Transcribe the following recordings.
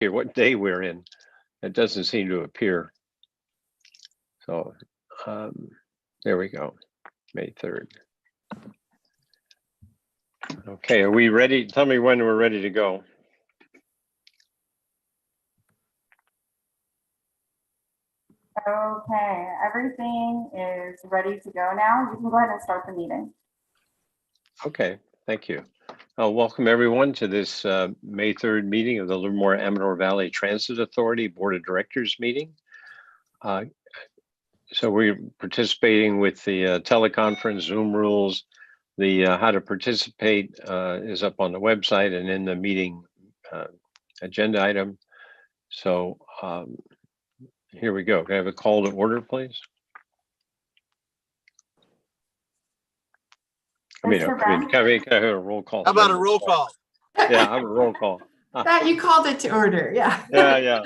here what day we're in. It doesn't seem to appear. So there we go, May 3rd. Okay, are we ready? Tell me when we're ready to go. Okay, everything is ready to go now. You can go ahead and start the meeting. Okay, thank you. Welcome everyone to this May 3rd meeting of the Livermore Amador Valley Transit Authority Board of Directors meeting. So we're participating with the teleconference Zoom rules. The how to participate is up on the website and in the meeting agenda item. So here we go. Can I have a call to order, please? Can I have a roll call? How about a roll call? Yeah, have a roll call. That you called it to order, yeah. Yeah.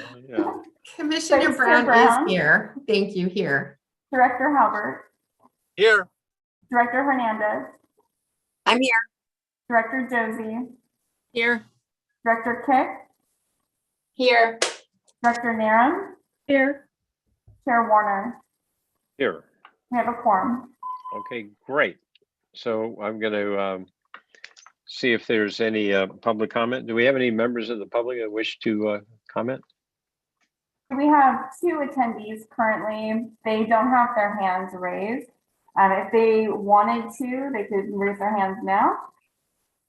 Commissioner Vice Chair Brown Brown. is here. Thank you, here. Director Halbert, Here. Director Hernandez, I'm here. Director Josie, Here. Director Kick, Here. Director Narum, Here. Chair Warner. Here. We have a quorum. Okay, great. So I'm going to see if there's any public comment. Do we have any members of the public that wish to comment? We have 2 attendees currently. They don't have their hands raised. If they wanted to, they could raise their hands now.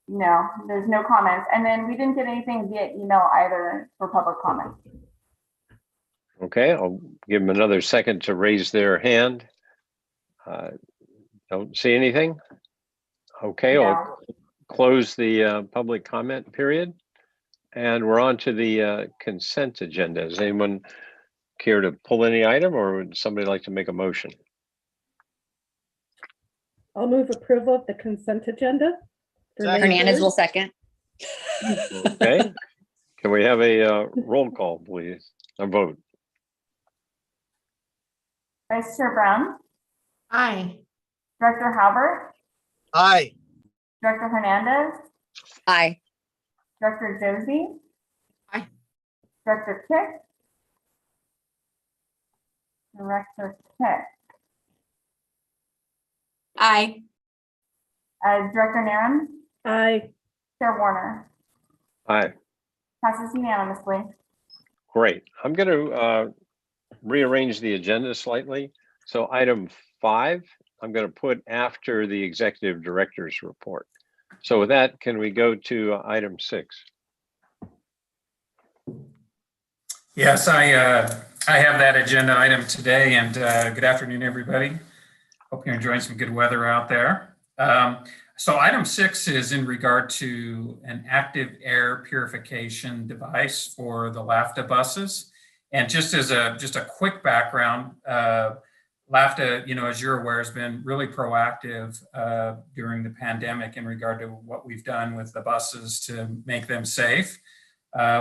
No, there's no comments. And then we didn't get anything via email either for public comment. Okay, I'll give them another second to raise their hand. Don't see anything. Okay, No. I'll close the public comment period. And we're on to the consent agenda. Does anyone care to pull any item, or would somebody like to make a motion? I'll move approval of the consent agenda. for May Hernandez 3rd. will second. Okay, can we have a roll call, please? A vote. Vice Chair Brown, Aye. Director Halbert, Aye. Director Hernandez, Aye. Director Josie. Aye. Director Kick. Director Kick. Aye. Director Narum, Aye. Chair Warner. Aye, Passes unanimously. great. I'm going to rearrange the agenda slightly. So item 5, I'm going to put after the executive director's report. So with that, can we go to item 6? Yes, I have that agenda item today, and good afternoon, everybody. Hope you're enjoying some good weather out there. So item 6 is in regard to an active air purification device for the LAFTA buses. And just as a quick background, LAFTA, as you're aware, has been really proactive during the pandemic in regard to what we've done with the buses to make them safe.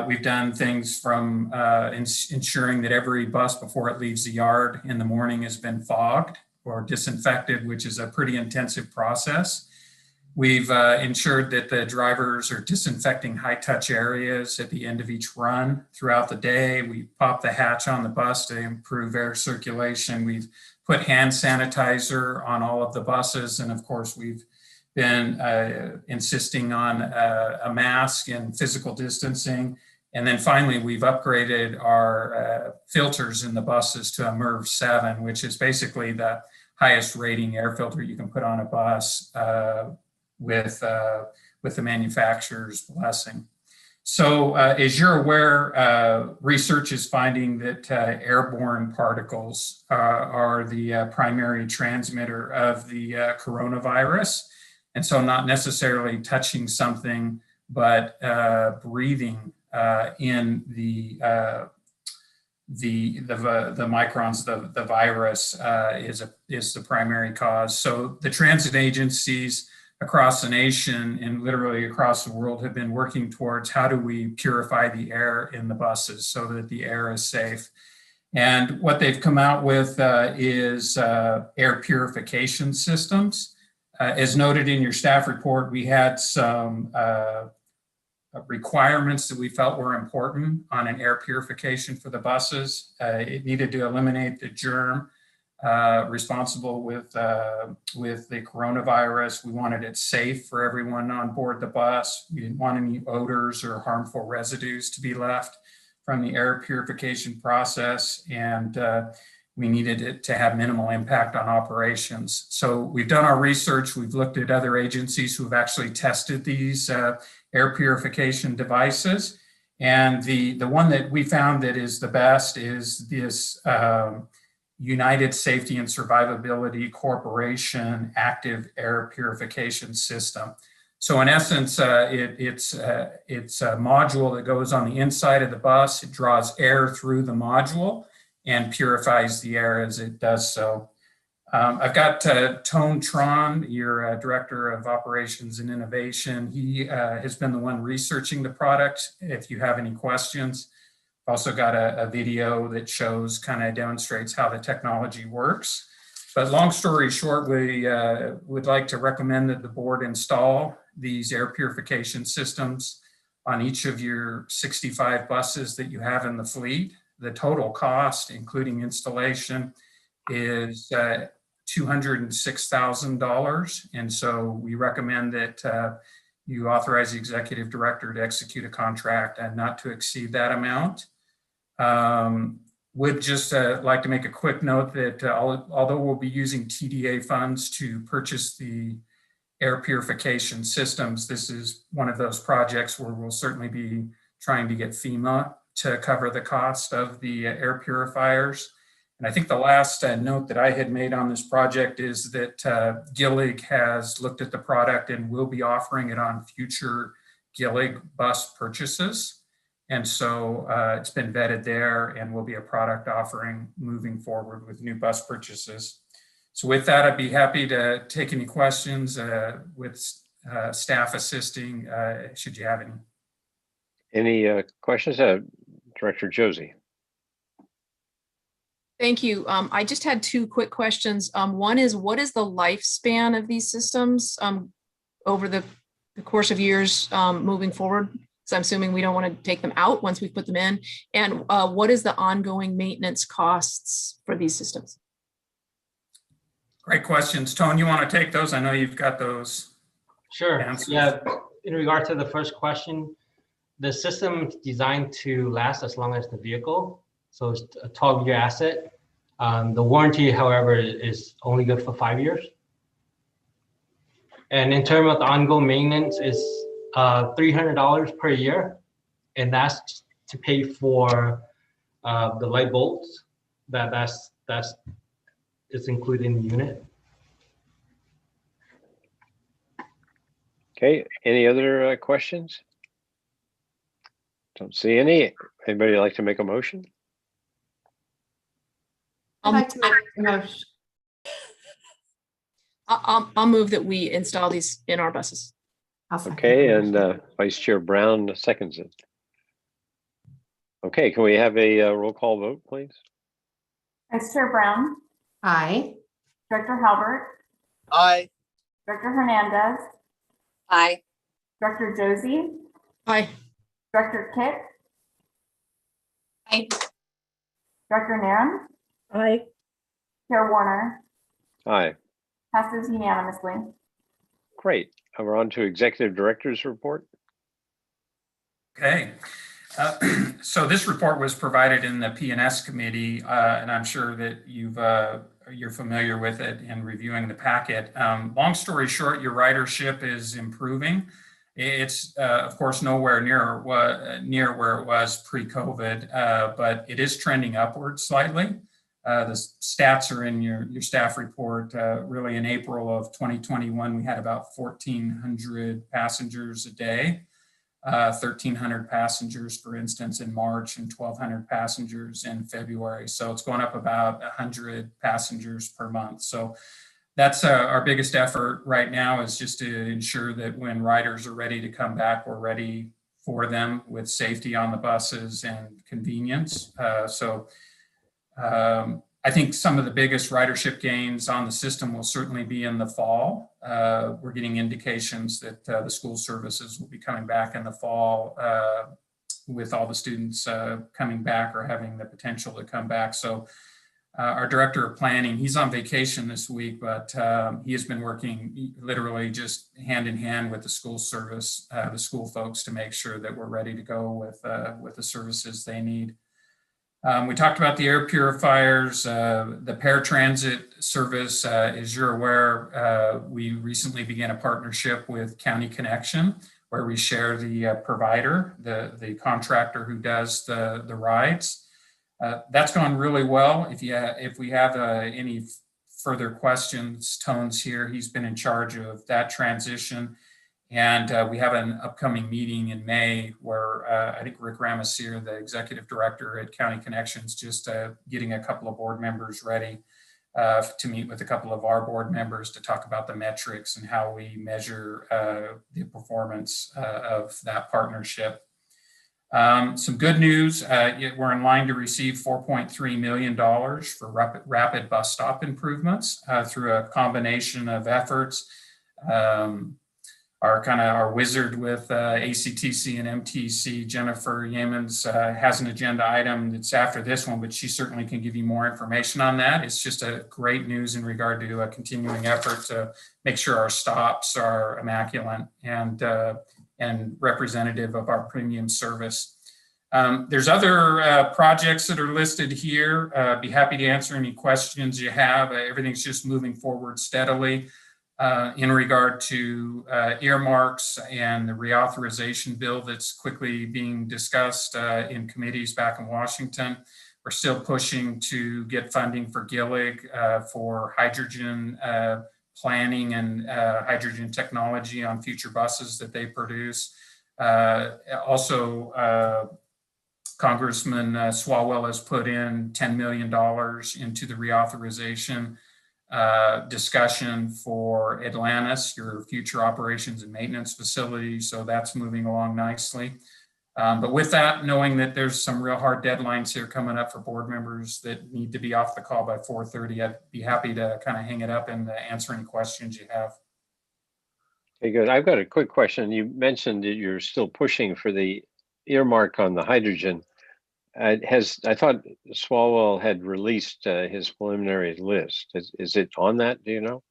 We've done things from ensuring that every bus before it leaves the yard in the morning has been fogged or disinfected, which is a pretty intensive process. We've ensured that the drivers are disinfecting high-touch areas at the end of each run throughout the day. We pop the hatch on the bus to improve air circulation. We've put hand sanitizer on all of the buses. And of course, we've been insisting on a mask and physical distancing. And then finally, we've upgraded our filters in the buses to a MERV 7, which is basically the highest rating air filter you can put on a bus with the manufacturer's blessing. So as you're aware, research is finding that airborne particles are the primary transmitter of the coronavirus. And so not necessarily touching something, but breathing in the microns, the virus is the primary cause. So the transit agencies across the nation and literally across the world have been working towards how do we purify the air in the buses so that the air is safe. And what they've come out with is air purification systems. As noted in your staff report, we had some requirements that we felt were important on an air purification for the buses. It needed to eliminate the germ responsible with the coronavirus. We wanted it safe for everyone on board the bus. We didn't want any odors or harmful residues to be left from the air purification process, and we needed it to have minimal impact on operations. So we've done our research. We've looked at other agencies who have actually tested these air purification devices. And the one that we found that is the best is this United Safety and Survivability Corporation Active Air Purification System. So in essence, it's a module that goes on the inside of the bus. It draws air through the module and purifies the air as it does so. I've got Tone Tron, your Director of Operations and Innovation. He has been the one researching the product. If you have any questions, I've also got a video that shows, kind of demonstrates how the technology works. But long story short, we would like to recommend that the board install these air purification systems on each of your 65 buses that you have in the fleet. The total cost, including installation, is $206,000. And so we recommend that you authorize the executive director to execute a contract and not to exceed that amount. Would just like to make a quick note that although we'll be using TDA funds to purchase the air purification systems, this is one of those projects where we'll certainly be trying to get FEMA to cover the cost of the air purifiers. And I think the last note that I had made on this project is that Gillig has looked at the product and will be offering it on future Gillig bus purchases. And so it's been vetted there and will be a product offering moving forward with new bus purchases. So with that, I'd be happy to take any questions with staff assisting, should you have any. Any questions? Director Josie. Thank you. I just had two quick questions. One is, what is the lifespan of these systems over the course of years moving forward? So I'm assuming we don't want to take them out once we put them in. And what is the ongoing maintenance costs for these systems? Great questions. Tone, you want to take those? I know you've got those. Sure. answers. Yeah. In regard to the first question, the system is designed to last as long as the vehicle. So it's a 12-year asset. The warranty, however, is only good for 5 years. And in terms of the ongoing maintenance, is $300 per year, and that's to pay for the light bulbs. That's included in the unit. Okay, any other questions? Don't see any. Anybody like to make a motion? I'd like to make a motion. I'll move that we install these in our buses. I'll second Okay, the and motion. Vice Chair Brown seconds it. Okay, can we have a roll call vote, please? Vice Chair Brown, Aye. Director Halbert, Aye. Director Hernandez, Aye. Director Josie, Aye. Director Kitt, Aye. Director Nairn, Aye. Chair Warner, Aye, passes unanimously. great. And we're on to Executive Director's report. Okay. So this report was provided in the P&S committee, and I'm sure that you're familiar with it in reviewing the packet. Long story short, your ridership is improving. It's of course nowhere near where it was pre-COVID, but it is trending upward slightly. The stats are in your staff report. Really in April of 2021, we had about 1,400 passengers a day. 1,300 passengers, for instance, in March, and 1,200 passengers in February. So it's going up about 100 passengers per month. So that's our biggest effort right now, is just to ensure that when riders are ready to come back, we're ready for them with safety on the buses and convenience. I think some of the biggest ridership gains on the system will certainly be in the fall. we're getting indications that the school services will be coming back in the fall with all the students coming back or having the potential to come back. So our director of planning, he's on vacation this week, but he has been working literally just hand in hand with the school service, the school folks, to make sure that we're ready to go with the services they need. We talked about the air purifiers, the paratransit service. As you're aware, we recently began a partnership with County Connection, where we share the provider, the contractor who does the rides. That's gone really well. If we have any further questions, Tone's here. He's been in charge of that transition. And we have an upcoming meeting in May where I think Rick Ramasir, the executive director at County Connections, just getting a couple of board members ready to meet with a couple of our board members to talk about the metrics and how we measure the performance of that partnership. Some good news, we're in line to receive $4.3 million for rapid bus stop improvements through a combination of efforts. Our wizard with ACTC and MTC, Jennifer Yeamans, has an agenda item that's after this one, but she certainly can give you more information on that. It's just a great news in regard to a continuing effort to make sure our stops are immaculate and representative of our premium service. There's other projects that are listed here. Be happy to answer any questions you have. Everything's just moving forward steadily. In regard to earmarks and the reauthorization bill that's quickly being discussed in committees back in Washington. We're still pushing to get funding for GILIG for hydrogen planning and hydrogen technology on future buses that they produce. Also, Congressman Swalwell has put in $10 million into the reauthorization discussion for Atlantis, your future operations and maintenance facility. So that's moving along nicely. But with that, knowing that there's some real hard deadlines here coming up for board members that need to be off the call by 4:30, I'd be happy to kind of hang it up and answer any questions you have. Okay, good. I've got a quick question. You mentioned that you're still pushing for the earmark on the hydrogen. I thought Swalwell had released his preliminary list. Is it on that? Do you know?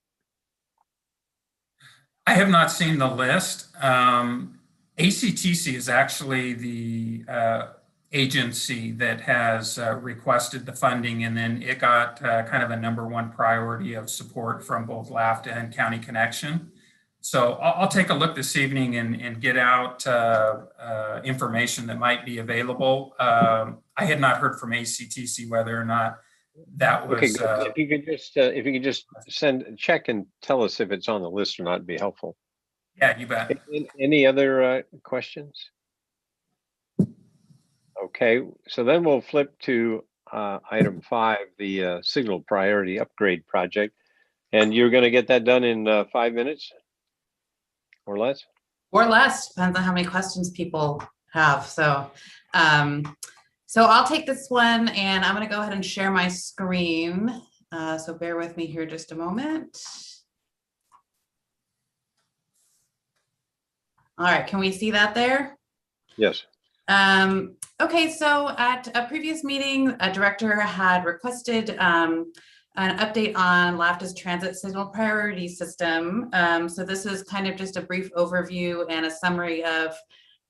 I have not seen the list. ACTC is actually the agency that has requested the funding, and then it got kind of a #1 priority of support from both LAFTA and County Connection. So I'll take a look this evening and get out information that might be available. I had not heard from ACTC whether or not that was. Okay, good. If you could just check and tell us if it's on the list or not, it'd be helpful. Yeah, you bet. Any other questions? Okay, so then we'll flip to item 5, the signal priority upgrade project, and you're going to get that done in 5 minutes. Or less? Or less, depends on how many questions people have. So, so I'll take this one and I'm going to go ahead and share my screen. So bear with me here just a moment. All right, can we see that there? Yes. Okay, so at a previous meeting, a director had requested an update on LAFTA's transit signal priority system. So this is kind of just a brief overview and a summary of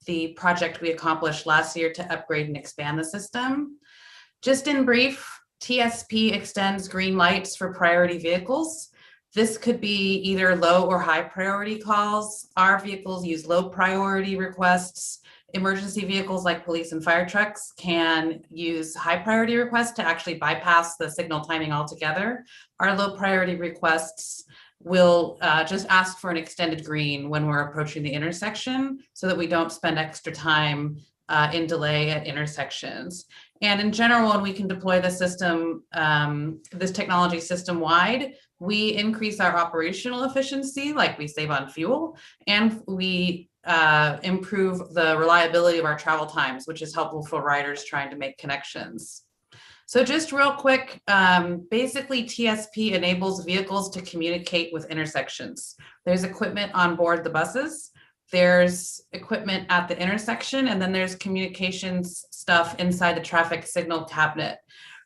the project we accomplished last year to upgrade and expand the system. Just in brief, TSP extends green lights for priority vehicles. This could be either low or high priority calls. Our vehicles use low priority requests. Emergency vehicles like police and fire trucks can use high priority requests to actually bypass the signal timing altogether. Our low priority requests will just ask for an extended green when we're approaching the intersection so that we don't spend extra time in delay at intersections. And in general, when we can deploy the system, this technology system wide, we increase our operational efficiency, like we save on fuel, and we improve the reliability of our travel times, which is helpful for riders trying to make connections. So just real quick, basically TSP enables vehicles to communicate with intersections. There's equipment on board the buses. There's equipment at the intersection, and then there's communications stuff inside the traffic signal cabinet.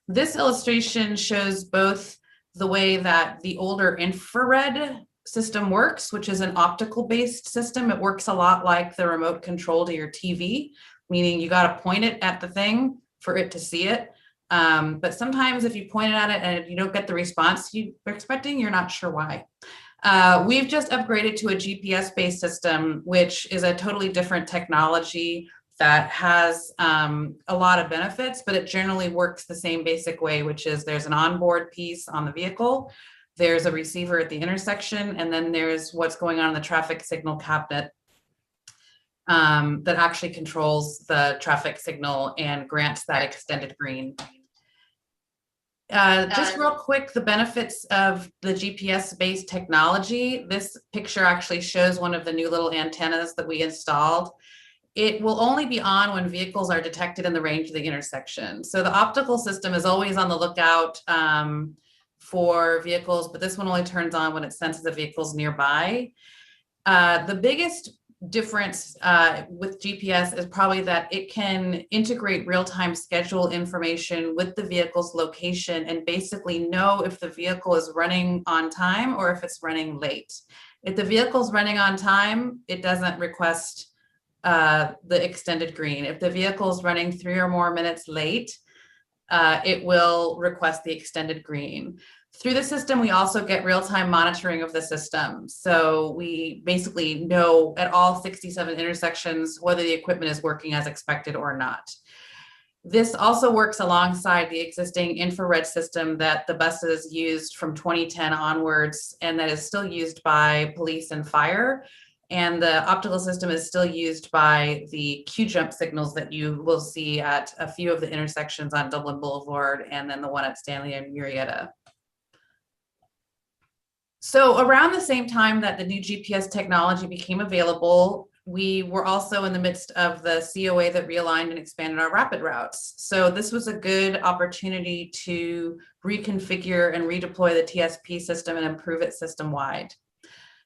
This illustration shows both the way that the older infrared system works, which is an optical based system. It works a lot like the remote control to your TV, meaning you got to point it at the thing for it to see it. But sometimes if you point it at it and you don't get the response you're expecting, you're not sure why. We've just upgraded to a GPS-based system, which is a totally different technology that has a lot of benefits, but it generally works the same basic way, which is there's an onboard piece on the vehicle, there's a receiver at the intersection, and then there's what's going on in the traffic signal cabinet that actually controls the traffic signal and grants that extended green. Just real quick, the benefits of the GPS-based technology. This picture actually shows one of the new little antennas that we installed. It will only be on when vehicles are detected in the range of the intersection. So the optical system is always on the lookout for vehicles, but this one only turns on when it senses the vehicle's nearby. The biggest difference with GPS is probably that it can integrate real-time schedule information with the vehicle's location and basically know if the vehicle is running on time or if it's running late. If the vehicle's running on time, it doesn't request the extended green. If the vehicle's running 3 or more minutes late, it will request the extended green. Through the system, we also get real-time monitoring of the system. So we basically know at all 67 intersections whether the equipment is working as expected or not. This also works alongside the existing infrared system that the buses used from 2010 onwards, and that is still used by police and fire. And the optical system is still used by the Q-jump signals that you will see at a few of the intersections on Dublin Boulevard, and then the one at Stanley and Murrieta. So around the same time that the new GPS technology became available, we were also in the midst of the COA that realigned and expanded our rapid routes. So this was a good opportunity to reconfigure and redeploy the TSP system and improve it system-wide.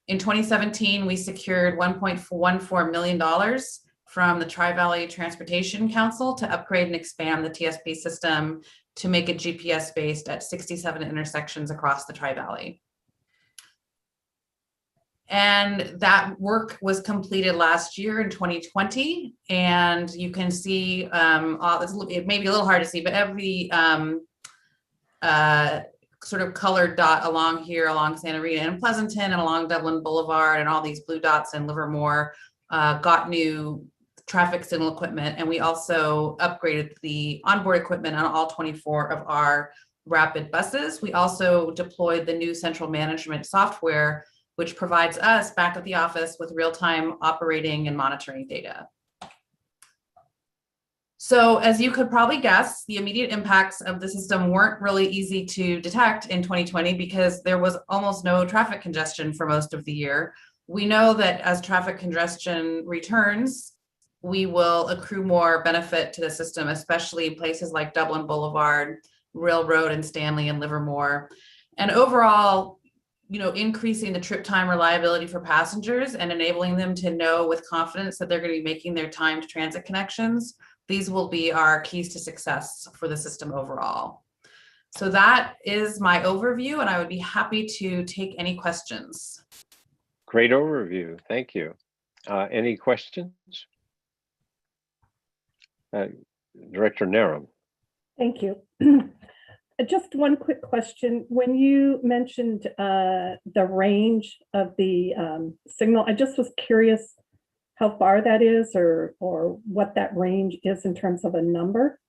In 2017, we secured $1.14 million from the Tri-Valley Transportation Council to upgrade and expand the TSP system to make it GPS-based at 67 intersections across the Tri-Valley. And that work was completed last year in 2020. And you can see, it may be a little hard to see, but every sort of colored dot along here, along Santa Rita and Pleasanton and along Dublin Boulevard and all these blue dots in Livermore got new traffic signal equipment. And we also upgraded the onboard equipment on all 24 of our rapid buses. We also deployed the new central management software, which provides us back at the office with real-time operating and monitoring data. So as you could probably guess, the immediate impacts of the system weren't really easy to detect in 2020 because there was almost no traffic congestion for most of the year. We know that as traffic congestion returns, we will accrue more benefit to the system, especially in places like Dublin Boulevard, Railroad and Stanley and Livermore. And overall, increasing the trip time reliability for passengers and enabling them to know with confidence that they're going to be making their timed transit connections. These will be our keys to success for the system overall. So that is my overview, and I would be happy to take any questions. Great overview. Thank you. Any questions? Director Narum. Thank you. Just one quick question. When you mentioned the range of the signal, I just was curious how far that is or what that range is in terms of a number.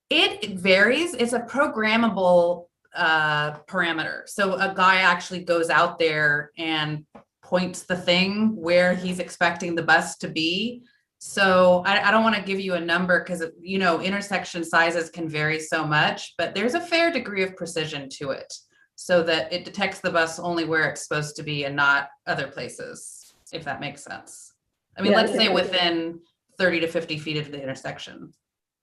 It varies. It's a programmable parameter. So a guy actually goes out there and points the thing where he's expecting the bus to be. So I don't want to give you a number because, intersection sizes can vary so much, but there's a fair degree of precision to it so that it detects the bus only where it's supposed to be and not other places, if that makes sense. I mean, Yeah, let's say within 30 to 50 feet of the intersection.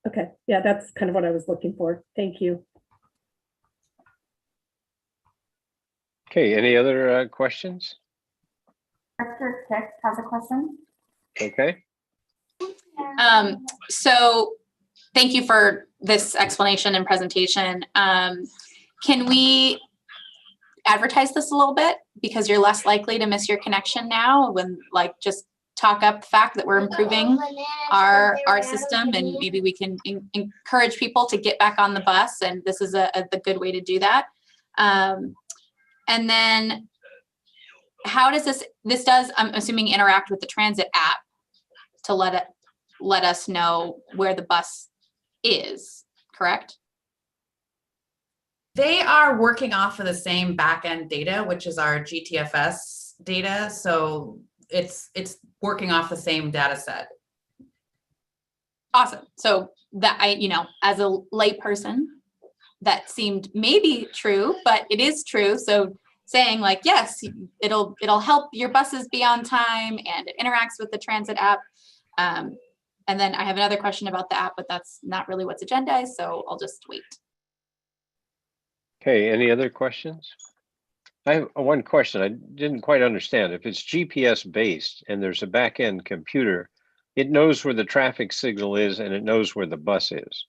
Okay, yeah, that's kind of what I was looking for. Thank you. Okay, any other questions? Director Kick has a question. Okay, So thank you for this explanation and presentation. Can we advertise this a little bit? Because you're less likely to miss your connection now when like just talk up the fact that we're improving our system, and maybe we can encourage people to get back on the bus, and this is the good way to do that. And then how does this does, I'm assuming, interact with the transit app to let us know where the bus is, correct? They are working off of the same backend data, which is our GTFS data. So it's working off the same data set. Awesome. So that as a layperson, that seemed maybe true, but it is true. So saying like, yes, it'll help your buses be on time, and it interacts with the transit app. And then I have another question about the app, but that's not really what's agendized, so I'll just wait. okay, any other questions? I have one question I didn't quite understand. If it's GPS based and there's a back end computer, it knows where the traffic signal is and it knows where the bus is.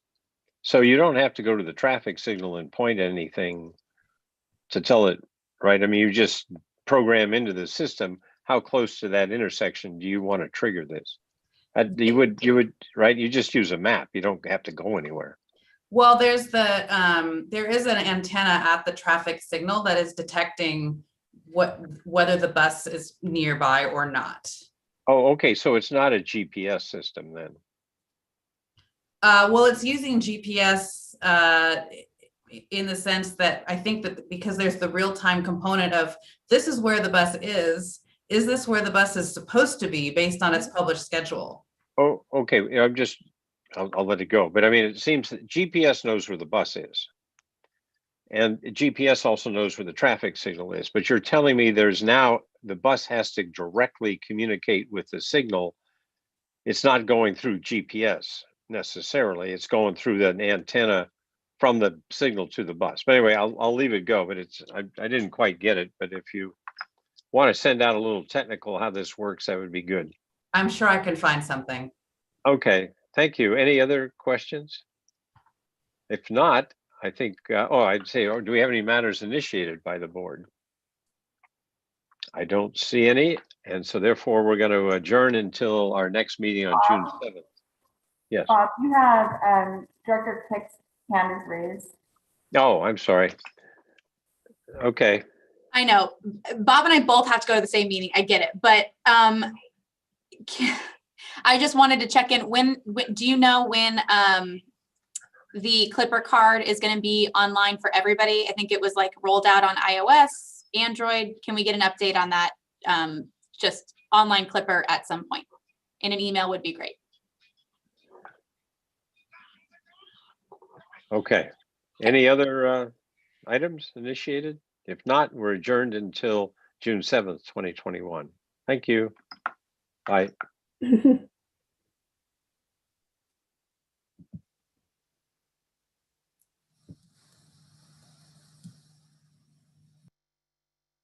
So you don't have to go to the traffic signal and point at anything to tell it, right? I mean, you just program into the system how close to that intersection do you want to trigger this. You would, right? You just use a map. You don't have to go anywhere. Well, there is an antenna at the traffic signal that is detecting whether the bus is nearby or not. Oh, okay. So it's not a GPS system then. Well, it's using GPS in the sense that I think that because there's the real-time component of this is where the bus is this where the bus is supposed to be based on its published schedule? Oh, okay. I'll let it go. But I mean, it seems that GPS knows where the bus is. And GPS also knows where the traffic signal is. But you're telling me the bus has to directly communicate with the signal. It's not going through GPS necessarily. It's going through the antenna from the signal to the bus. But anyway, I'll leave it go. But I didn't quite get it. But if you want to send out a little technical how this works, that would be good. I'm sure I can find something. Okay, thank you. Any other questions? If not, I think, I'd say, do we have any matters initiated by the board? I don't see any, and so therefore we're going to adjourn until our next meeting on June 7th. Yes. Bob, you have Director Kick's hand is raised. Oh, I'm sorry. Okay. I know Bob and I both have to go to the same meeting. I get it, but I just wanted to check in. When do you know when the Clipper card is going to be online for everybody? I think it was like rolled out on iOS, Android. Can we get an update on that? Just online Clipper at some point, and an email would be great. Okay. Any other items initiated? If not, we're adjourned until June 7th, 2021. Thank you. Bye.